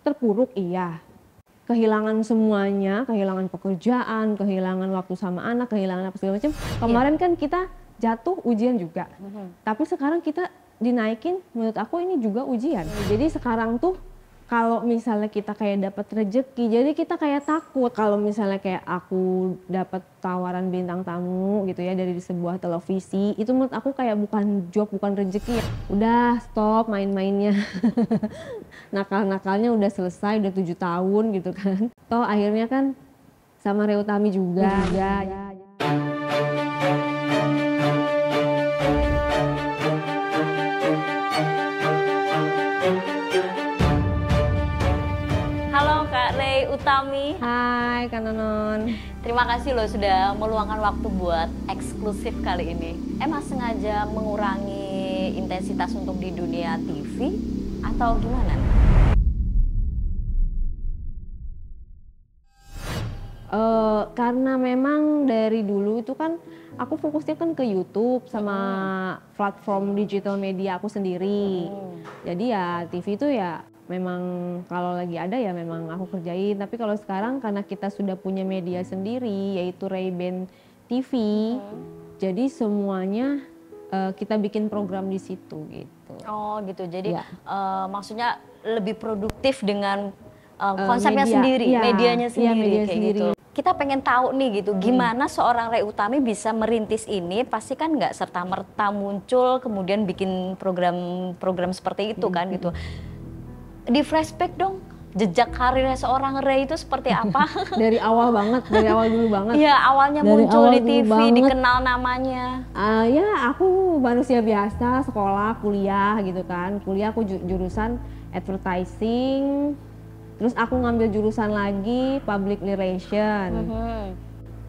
Terpuruk iya, kehilangan semuanya, kehilangan pekerjaan, kehilangan waktu sama anak, kehilangan apa segala macam. Kemarin kan kita jatuh ujian juga, tapi sekarang kita dinaikin, menurut aku ini juga ujian. Jadi sekarang tuh kalau misalnya kita kayak dapat rezeki, jadi kita kayak takut kalau misalnya kayak aku dapat tawaran bintang tamu gitu ya dari sebuah televisi, itu menurut aku kayak bukan job, bukan rezeki ya. Udah stop main-mainnya. Nakal-nakalnya udah selesai, udah 7 tahun gitu kan. Toh akhirnya kan sama Rea Utami juga. Ya. Halo Kak Rea Utami. Hai Kak Nonon. Terima kasih loh sudah meluangkan waktu buat eksklusif kali ini. Emang sengaja mengurangi intensitas untuk di dunia TV atau gimana? Karena memang dari dulu itu kan aku fokusnya kan ke YouTube sama platform digital media aku sendiri. Jadi ya TV itu ya memang kalau lagi ada ya memang aku kerjain. Tapi kalau sekarang karena kita sudah punya media sendiri yaitu Ray-Ban TV, jadi semuanya kita bikin program di situ gitu. Oh gitu, jadi Ya. maksudnya lebih produktif dengan konsepnya Media, sendiri, iya. medianya Iya, sendiri media kayak sendiri. gitu. Kita pengen tahu nih gitu, gimana seorang Rea Utami bisa merintis ini? Pasti kan nggak serta-merta muncul kemudian bikin program seperti itu kan gitu. Di flashback dong, jejak karirnya seorang Rea itu seperti apa? Dari awal banget, dari awal dulu banget. Iya, awalnya Dari muncul awal di dulu TV, banget. dikenal namanya. Ya aku manusia biasa, sekolah, kuliah gitu kan. Kuliah aku jurusan advertising, terus aku ngambil jurusan lagi public relation.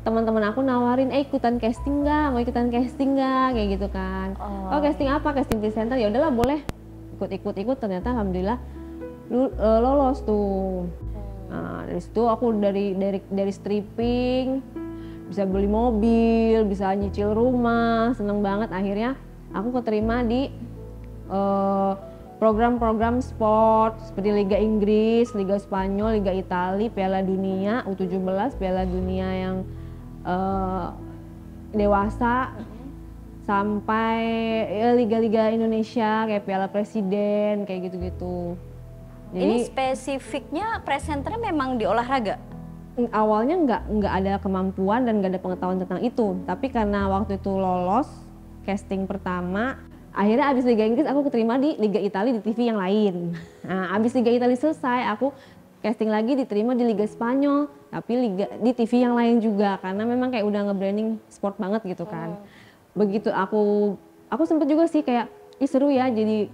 Teman-teman aku nawarin, ikutan casting nggak? Mau ikutan casting nggak? Kayak gitu kan. Oh casting apa? Casting presenter. Ya udahlah boleh. Ikut. Ternyata alhamdulillah lolos tuh. Nah dari situ aku dari stripping bisa beli mobil, bisa nyicil rumah, seneng banget. Akhirnya aku keterima di program-program sport seperti Liga Inggris, Liga Spanyol, Liga Italia, Piala Dunia U17, Piala Dunia yang dewasa, sampai liga-liga Indonesia kayak Piala Presiden kayak gitu-gitu. Ini spesifiknya presenternya memang di olahraga? Awalnya nggak ada kemampuan dan nggak ada pengetahuan tentang itu, tapi karena waktu itu lolos casting pertama, akhirnya abis Liga Inggris aku keterima di Liga Italia di TV yang lain. Nah abis Liga Italia selesai aku casting lagi diterima di Liga Spanyol, tapi di TV yang lain juga karena memang kayak udah nge-branding sport banget gitu kan. Begitu aku sempet juga sih kayak seru ya jadi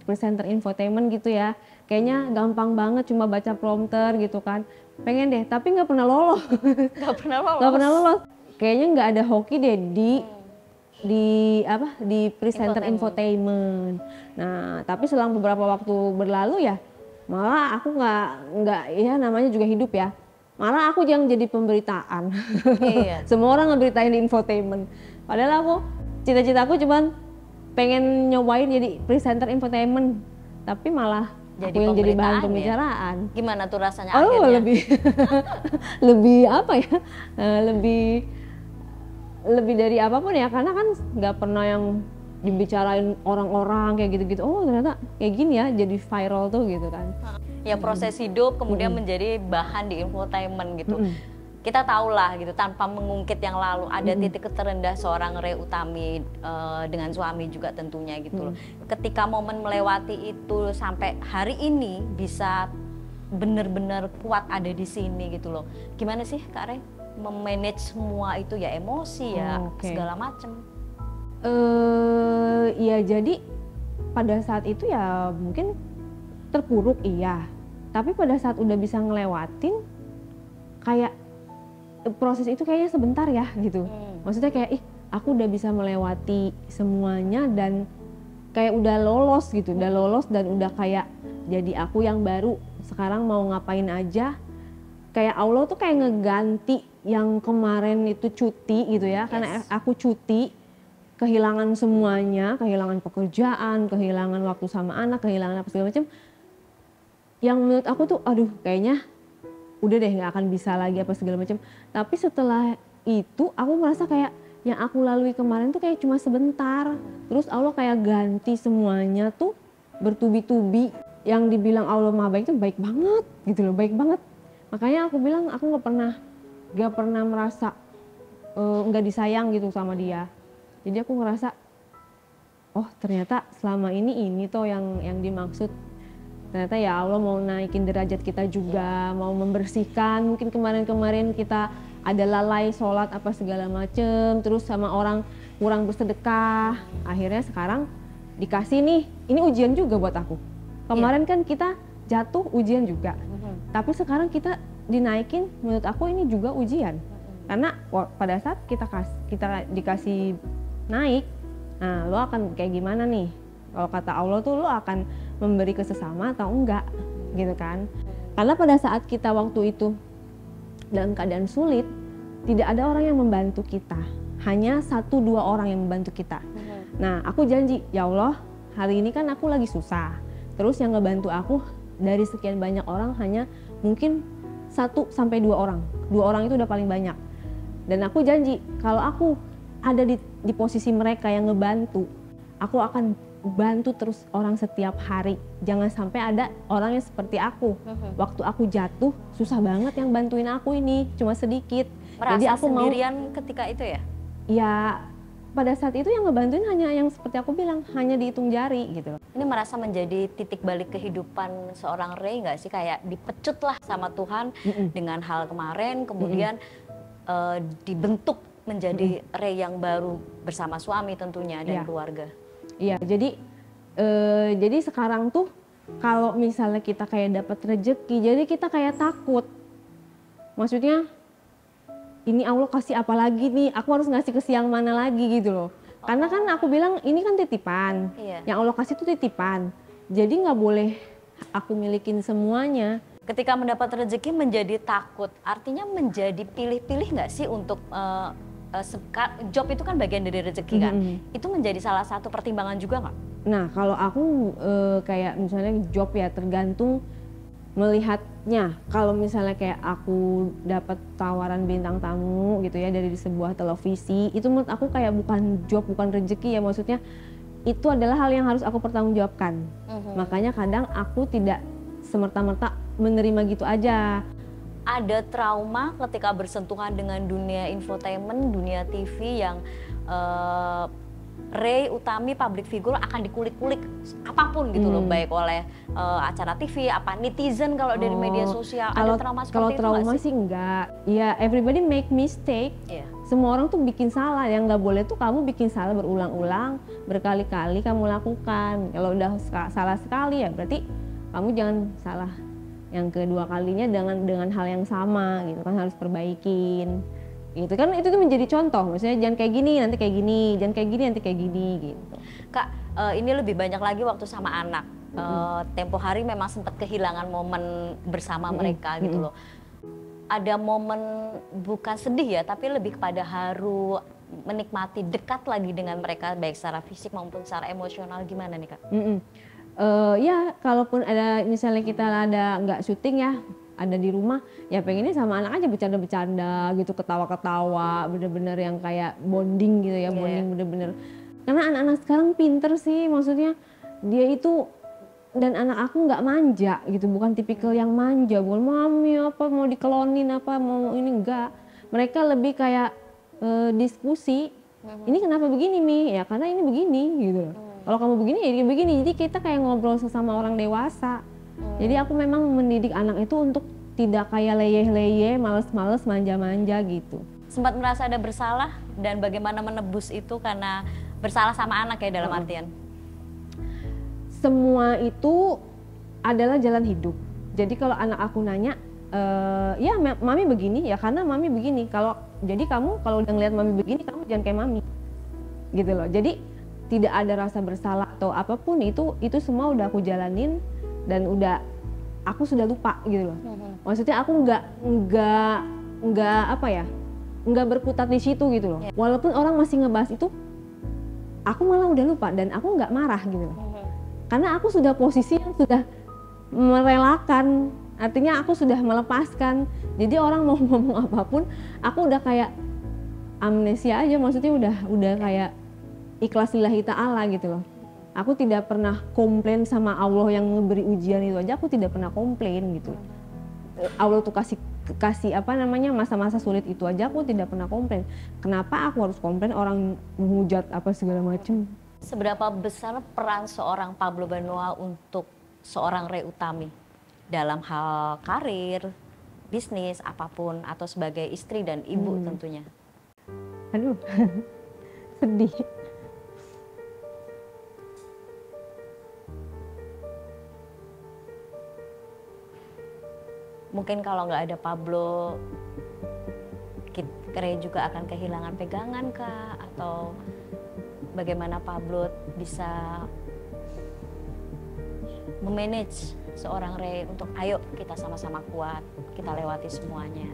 presenter infotainment gitu ya. Kayaknya gampang banget cuma baca prompter gitu kan. Pengen deh, tapi nggak pernah lolos. Nggak pernah lolos? Nggak pernah lolos. Kayaknya nggak ada hoki deh di presenter infotainment. Nah, tapi selang beberapa waktu berlalu ya, malah aku nggak ya namanya juga hidup ya. Malah aku yang jadi pemberitaan. Iya. Semua orang ngeberitain di infotainment. Padahal cita-citaku cuman pengen nyobain jadi presenter infotainment, tapi malah Jadi aku yang jadi bahan pemberitaan pembicaraan. ya? Gimana tuh rasanya Oh akhirnya? lebih apa ya? Lebih dari apapun ya, karena kan nggak pernah yang dibicarain orang-orang kayak gitu-gitu. Oh ternyata kayak gini ya, jadi viral tuh gitu kan. Ya proses hidup kemudian menjadi bahan di infotainment gitu. Kita tahu lah gitu, tanpa mengungkit yang lalu ada titik terendah seorang Rea Utami dengan suami juga tentunya gitu loh. Ketika momen melewati itu sampai hari ini bisa benar-benar kuat ada di sini gitu loh. Gimana sih Kak Rea memanage semua itu ya, emosi ya, segala macem? Ya jadi pada saat itu ya mungkin terpuruk iya, tapi pada saat udah bisa ngelewatin kayak proses itu kayaknya sebentar ya gitu. Maksudnya kayak aku udah bisa melewati semuanya dan kayak udah lolos gitu, udah lolos dan udah kayak jadi aku yang baru. Sekarang mau ngapain aja, kayak Allah tuh kayak ngeganti yang kemarin itu cuti gitu ya. Karena aku cuti, kehilangan semuanya, kehilangan pekerjaan, kehilangan waktu sama anak, kehilangan apa segala macam. yang menurut aku tuh aduh kayaknya udah deh nggak akan bisa lagi apa segala macam. Tapi setelah itu aku merasa kayak yang aku lalui kemarin tuh kayak cuma sebentar. Terus Allah kayak ganti semuanya tuh bertubi-tubi. Yang dibilang Allah Maha Baik tuh baik banget gitu loh, baik banget. Makanya aku bilang aku nggak pernah merasa nggak disayang gitu sama dia. Jadi aku ngerasa oh ternyata selama ini toh yang dimaksud. Ternyata ya Allah mau naikin derajat kita juga, mau membersihkan. Mungkin kemarin-kemarin kita ada lalai sholat apa segala macem, terus sama orang kurang bersedekah. Akhirnya sekarang dikasih nih, ini ujian juga buat aku. Kemarin kan kita jatuh ujian juga, tapi sekarang kita dinaikin, menurut aku ini juga ujian. Karena pada saat kita dikasih naik, nah lo akan kayak gimana nih? Kalau kata Allah tuh lo akan memberi ke sesama atau enggak gitu kan. Karena pada saat kita waktu itu dalam keadaan sulit, tidak ada orang yang membantu kita. Hanya 1-2 orang yang membantu kita. Nah aku janji, ya Allah hari ini kan aku lagi susah. Terus yang ngebantu aku dari sekian banyak orang hanya mungkin 1-2 orang. 2 orang itu udah paling banyak. Dan aku janji kalau aku ada di posisi mereka yang ngebantu, aku akan bantu terus orang setiap hari. Jangan sampai ada orang yang seperti aku. Waktu aku jatuh susah banget yang bantuin aku ini, cuma sedikit. Merasa jadi aku sendirian ketika itu ya? Ya pada saat itu yang ngebantuin hanya yang seperti aku bilang, hanya dihitung jari gitu. Ini merasa menjadi titik balik kehidupan seorang Rey nggak sih? Kayak dipecut lah sama Tuhan dengan hal kemarin, kemudian dibentuk menjadi Rey yang baru bersama suami tentunya dan keluarga. Iya, jadi sekarang tuh kalau misalnya kita kayak dapat rezeki, jadi kita kayak takut. Maksudnya ini Allah kasih apa lagi nih? Aku harus ngasih ke siang mana lagi gitu loh. Karena kan aku bilang ini kan titipan. Yang Allah kasih tuh titipan. Jadi nggak boleh aku milikin semuanya. Ketika mendapat rezeki menjadi takut, artinya menjadi pilih-pilih nggak sih untuk job itu kan bagian dari rezeki kan? Itu menjadi salah satu pertimbangan juga nggak? Nah kalau aku kayak misalnya job ya tergantung melihatnya. Kalau misalnya kayak aku dapat tawaran bintang tamu gitu ya dari sebuah televisi, itu menurut aku kayak bukan job, bukan rezeki ya, maksudnya itu adalah hal yang harus aku pertanggungjawabkan. Makanya kadang aku tidak semerta-merta menerima gitu aja. Ada trauma ketika bersentuhan dengan dunia infotainment, dunia TV yang Rey Utami public figure akan dikulik-kulik apapun gitu loh, baik oleh acara TV, apa netizen kalau dari media sosial. Ada trauma seperti kalau itu trauma sih enggak. Ya everybody make mistake. Semua orang tuh bikin salah. Yang nggak boleh tuh kamu bikin salah berulang-ulang, berkali-kali kamu lakukan. Kalau udah salah sekali ya berarti kamu jangan salah yang kedua kalinya dengan hal yang sama gitu kan, harus perbaikin gitu kan. Itu tuh menjadi contoh, maksudnya jangan kayak gini nanti kayak gini, jangan kayak gini nanti kayak gini gitu. Kak, ini lebih banyak lagi waktu sama anak. Tempo hari memang sempat kehilangan momen bersama mereka gitu loh. Ada momen bukan sedih ya, tapi lebih kepada haru, menikmati dekat lagi dengan mereka baik secara fisik maupun secara emosional. Gimana nih Kak? Ya kalaupun ada misalnya kita ada nggak syuting ya, ada di rumah ya pengennya sama anak aja bercanda-bercanda gitu, ketawa-ketawa, bener-bener yang kayak bonding gitu ya, bonding bener-bener. Karena anak-anak sekarang pinter sih, maksudnya dia itu, dan anak aku nggak manja gitu, bukan tipikal yang manja, bukan mami apa mau dikelonin apa mau ini, enggak. Mereka lebih kayak diskusi, ini kenapa begini Mi? Ya karena ini begini gitu. Kalau kamu begini ya begini, jadi kita kayak ngobrol sesama orang dewasa. Jadi aku memang mendidik anak itu untuk tidak kayak leyeh-leyeh, males-males, manja-manja gitu. Sempat merasa ada bersalah dan bagaimana menebus itu karena bersalah sama anak ya dalam artian? Semua itu adalah jalan hidup. Jadi kalau anak aku nanya, ya mami begini ya karena mami begini. Jadi kamu kalau udah ngeliat mami begini kamu jangan kayak mami, gitu loh. Jadi tidak ada rasa bersalah atau apapun, itu semua udah aku jalanin dan aku sudah lupa gitu loh. Maksudnya aku nggak apa ya, nggak berkutat di situ gitu loh. Walaupun orang masih ngebahas itu, aku malah udah lupa dan aku nggak marah gitu loh. Karena aku sudah posisi yang sudah merelakan, artinya aku sudah melepaskan. Jadi orang mau ngomong apapun, aku udah kayak amnesia aja, maksudnya udah kayak ikhlas lillahi ta'ala gitu loh. Aku tidak pernah komplain sama Allah yang memberi ujian itu aja, aku tidak pernah komplain gitu. Allah tuh kasih apa namanya masa-masa sulit itu aja aku tidak pernah komplain. Kenapa aku harus komplain orang menghujat apa segala macam? Seberapa besar peran seorang Pablo Benoa untuk seorang Ray Utami dalam hal karir, bisnis, apapun, atau sebagai istri dan ibu tentunya? Aduh, sedih. Mungkin kalau nggak ada Pablo, Ray juga akan kehilangan pegangan kah? Atau bagaimana Pablo bisa memanage seorang Ray untuk ayo kita sama-sama kuat, kita lewati semuanya?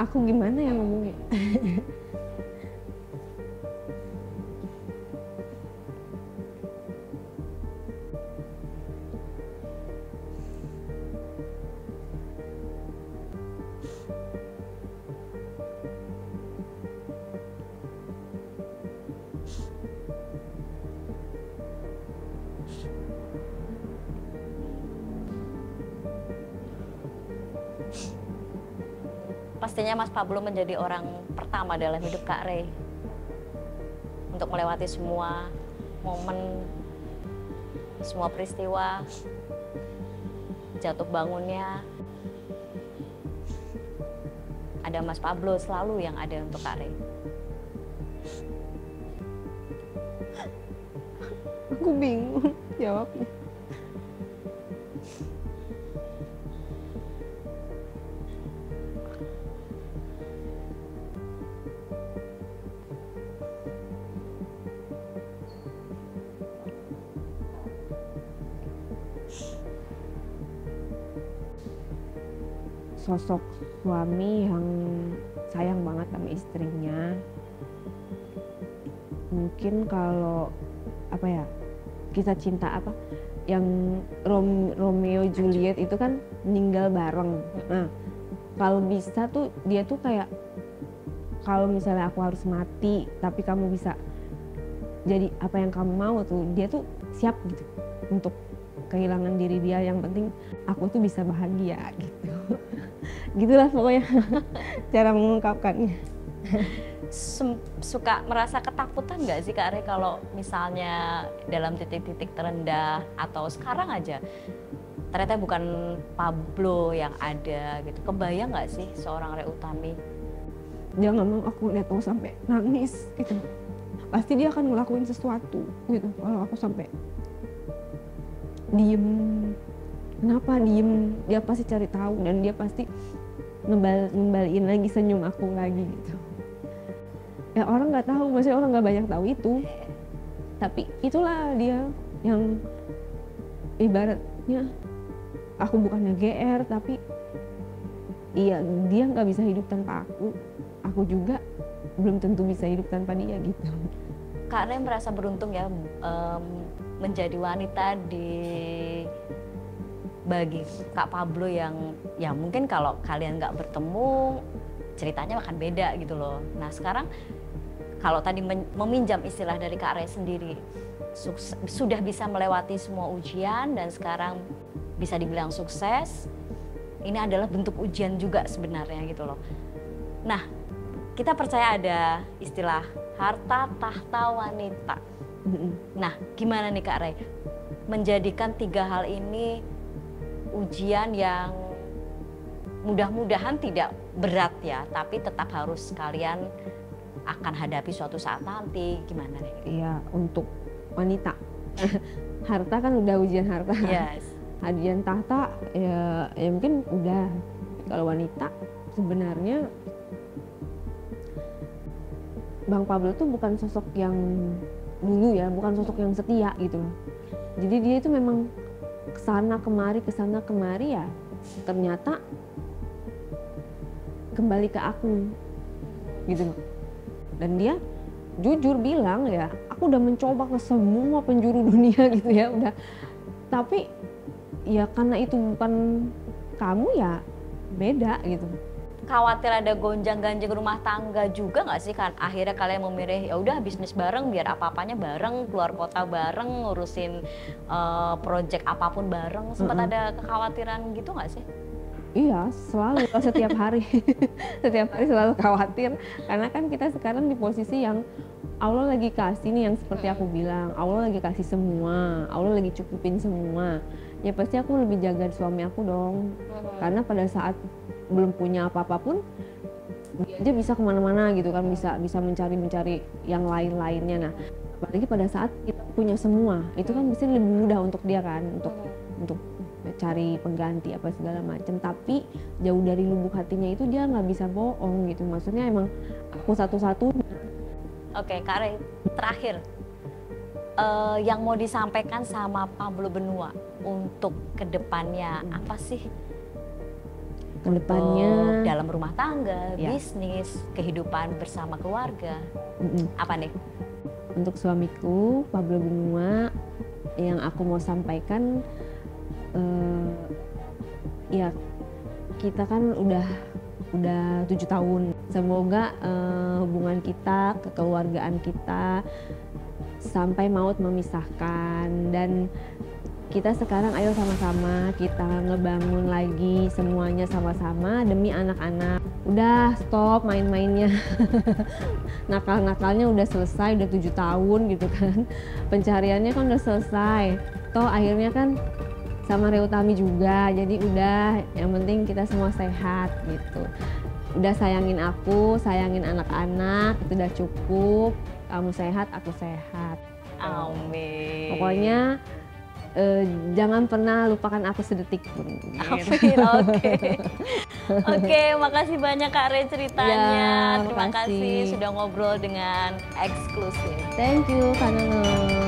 Aku gimana ya ngomongnya? Pastinya Mas Pablo menjadi orang pertama dalam hidup Kak Ray untuk melewati semua momen, semua peristiwa, jatuh bangunnya. Ada Mas Pablo selalu yang ada untuk Kak Ray. Aku bingung jawabnya. Sosok suami yang sayang banget sama istrinya. Mungkin kalau apa ya, kisah cinta apa yang Romeo Juliet itu kan meninggal bareng. Nah, kalau bisa tuh dia tuh kayak kalau misalnya aku harus mati tapi kamu bisa jadi apa yang kamu mau tuh, dia tuh siap gitu untuk kehilangan diri dia, yang penting aku tuh bisa bahagia gitu. Gitulah pokoknya cara mengungkapkannya. Suka merasa ketakutan nggak sih Kak Ray kalau misalnya dalam titik-titik terendah atau sekarang aja ternyata bukan Pablo yang ada gitu, kebayang nggak sih seorang Ray Utami? Dia nggak mau aku lihat aku sampai nangis gitu, pasti dia akan ngelakuin sesuatu gitu kalau aku sampai diem. Kenapa diem? Dia pasti cari tahu dan dia pasti ngembaliin lagi senyum aku lagi gitu. Ya orang nggak tahu, maksudnya orang nggak banyak tahu itu, tapi itulah dia yang ibaratnya aku bukannya GR tapi iya dia nggak bisa hidup tanpa aku juga belum tentu bisa hidup tanpa dia gitu. Kak Ray merasa beruntung ya menjadi wanita bagi Kak Pablo yang ya mungkin kalau kalian nggak bertemu ceritanya akan beda gitu loh. Nah sekarang kalau tadi meminjam istilah dari Kak Ray sendiri, sudah bisa melewati semua ujian dan sekarang bisa dibilang sukses, ini adalah bentuk ujian juga sebenarnya gitu loh. Nah kita percaya ada istilah harta tahta wanita. Nah gimana nih Kak Ray menjadikan tiga hal ini ujian yang mudah-mudahan tidak berat ya, tapi tetap harus kalian akan hadapi suatu saat nanti, gimana nih? Iya, untuk wanita harta kan udah ujian harta. Yes. Ujian tahta ya mungkin udah. Kalau wanita sebenarnya Bang Pablo tuh bukan sosok yang dulu ya, bukan sosok yang setia gitu loh. Jadi dia itu memang kesana kemari ya ternyata kembali ke aku gitu loh. Dan dia jujur bilang ya, aku udah mencoba ke semua penjuru dunia gitu ya, udah. Tapi ya karena itu bukan kamu ya beda gitu. Khawatir ada gonjang-ganjing rumah tangga juga nggak sih kan? Akhirnya kalian memilih ya udah bisnis bareng, biar apa-apanya bareng, keluar kota bareng, ngurusin project apapun bareng. Sempat ada kekhawatiran gitu nggak sih? Iya, selalu setiap hari. Setiap hari selalu khawatir karena kan kita sekarang di posisi yang Allah lagi kasih nih, yang seperti aku bilang, Allah lagi kasih semua, Allah lagi cukupin semua. Ya pasti aku lebih jaga suami aku dong. Karena pada saat belum punya apa-apa pun dia aja bisa kemana-mana gitu kan, bisa mencari yang lain-lainnya. Nah, apalagi pada saat kita punya semua, itu kan mesti lebih mudah untuk dia kan, untuk cari pengganti apa segala macam. Tapi jauh dari lubuk hatinya itu dia nggak bisa bohong gitu. Maksudnya emang aku satu-satunya. Oke, Kak Rey, terakhir yang mau disampaikan sama Pablo Benua untuk kedepannya apa sih? Kedepannya dalam rumah tangga, ya, bisnis, kehidupan bersama keluarga. Apa nih? Untuk suamiku Pablo Benua, yang aku mau sampaikan ya kita kan udah 7 tahun. Semoga hubungan kita, kekeluargaan kita sampai maut memisahkan, dan kita sekarang ayo sama-sama kita ngebangun lagi semuanya sama-sama demi anak-anak. Udah stop main-mainnya. Nakal-nakalnya udah selesai, udah 7 tahun gitu kan. Pencariannya kan udah selesai. Toh akhirnya kan sama Rey Utami juga, jadi udah, yang penting kita semua sehat gitu. Udah sayangin aku, sayangin anak-anak, itu udah cukup. Kamu sehat, aku sehat. Amin. Pokoknya jangan pernah lupakan aku sedetik pun. Amin. Oke, makasih banyak Kak Rey ceritanya. Ya, Terima kasih sudah ngobrol dengan eksklusif. Thank you, Kak Nono.